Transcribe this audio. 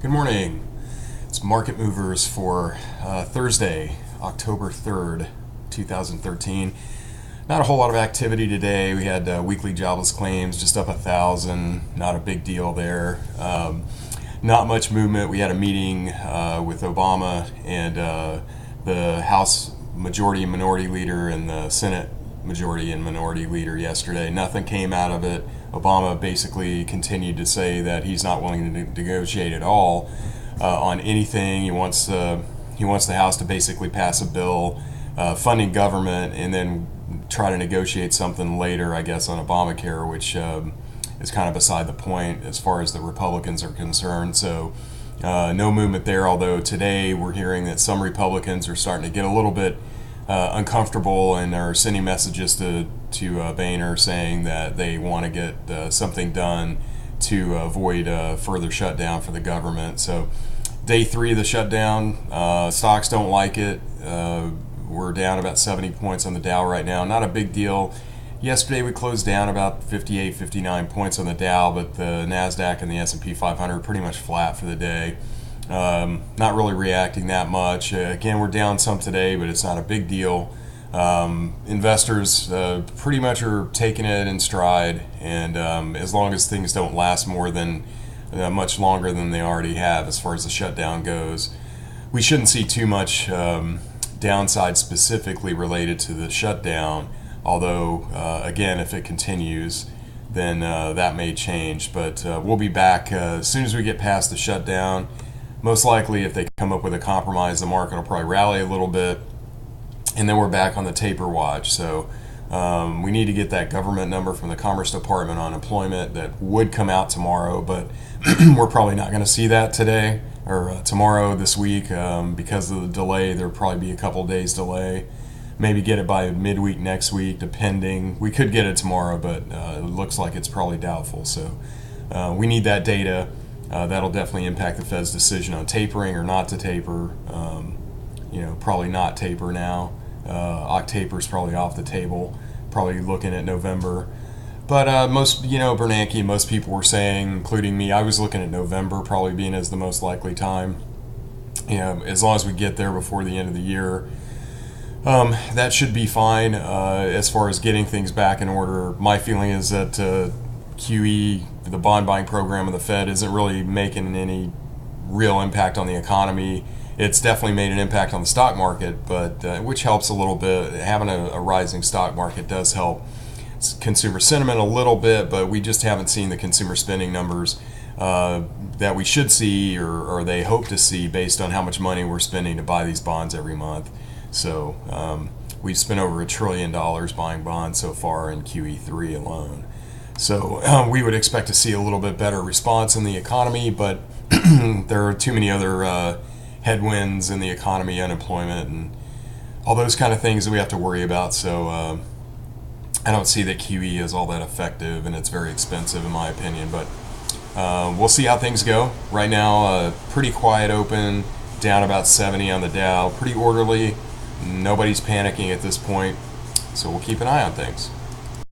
Good morning. It's Market Movers for Thursday, October 3rd, 2013. Not a whole lot of activity today. We had weekly jobless claims just up 1,000. Not a big deal there. Not much movement. We had a meeting with Obama and the House Majority and Minority Leader and the Senate Majority and Minority Leader yesterday. Nothing came out of it. Obama basically continued to say that he's not willing to negotiate at all on anything. He wants the House to basically pass a bill funding government and then try to negotiate something later, I guess, on Obamacare, which is kind of beside the point as far as the Republicans are concerned. So no movement there, although today we're hearing that some Republicans are starting to get a little bit uncomfortable and are sending messages to Boehner saying that they want to get something done to avoid further shutdown for the government. So day 3 of the shutdown, stocks don't like it. We're down about 70 points on the Dow right now. Not a big deal. Yesterday we closed down about 58, 59 points on the Dow, but the NASDAQ and the S&P 500 are pretty much flat for the day. Not really reacting that much. Again, we're down some today, but it's not a big deal. Investors pretty much are taking it in stride, and as long as things don't last more than much longer than they already have as far as the shutdown goes, we shouldn't see too much downside specifically related to the shutdown, although again, if it continues, then that may change. But we'll be back as soon as we get past the shutdown. Most likely, if they come up with a compromise, the market will probably rally a little bit, and then we're back on the taper watch. So we need to get that government number from the Commerce Department on employment that would come out tomorrow, but we're probably not going to see that today or tomorrow this week because of the delay. There'll probably be a couple days delay. Maybe get it by midweek next week, depending. We could get it tomorrow, but it looks like it's probably doubtful. So we need that data. That'll definitely impact the Fed's decision on tapering or not to taper. Probably not taper now. October's probably off the table. Probably looking at November. But most, Bernanke, most people were saying, including me, I was looking at November probably being as the most likely time. As long as we get there before the end of the year, that should be fine as far as getting things back in order. My feeling is that QE, the bond buying program of the Fed, isn't really making any real impact on the economy. It's definitely made an impact on the stock market, but which helps a little bit. Having a rising stock market does help consumer sentiment a little bit, but we just haven't seen the consumer spending numbers that we should see or they hope to see based on how much money we're spending to buy these bonds every month. So we've spent over $1 trillion buying bonds so far in QE3 alone. So we would expect to see a little bit better response in the economy, but there are too many other headwinds in the economy, unemployment, and all those kind of things that we have to worry about. So I don't see that QE is all that effective, and it's very expensive in my opinion. But we'll see how things go. Right now, pretty quiet open, down about 70 on the Dow, pretty orderly. Nobody's panicking at this point, so we'll keep an eye on things.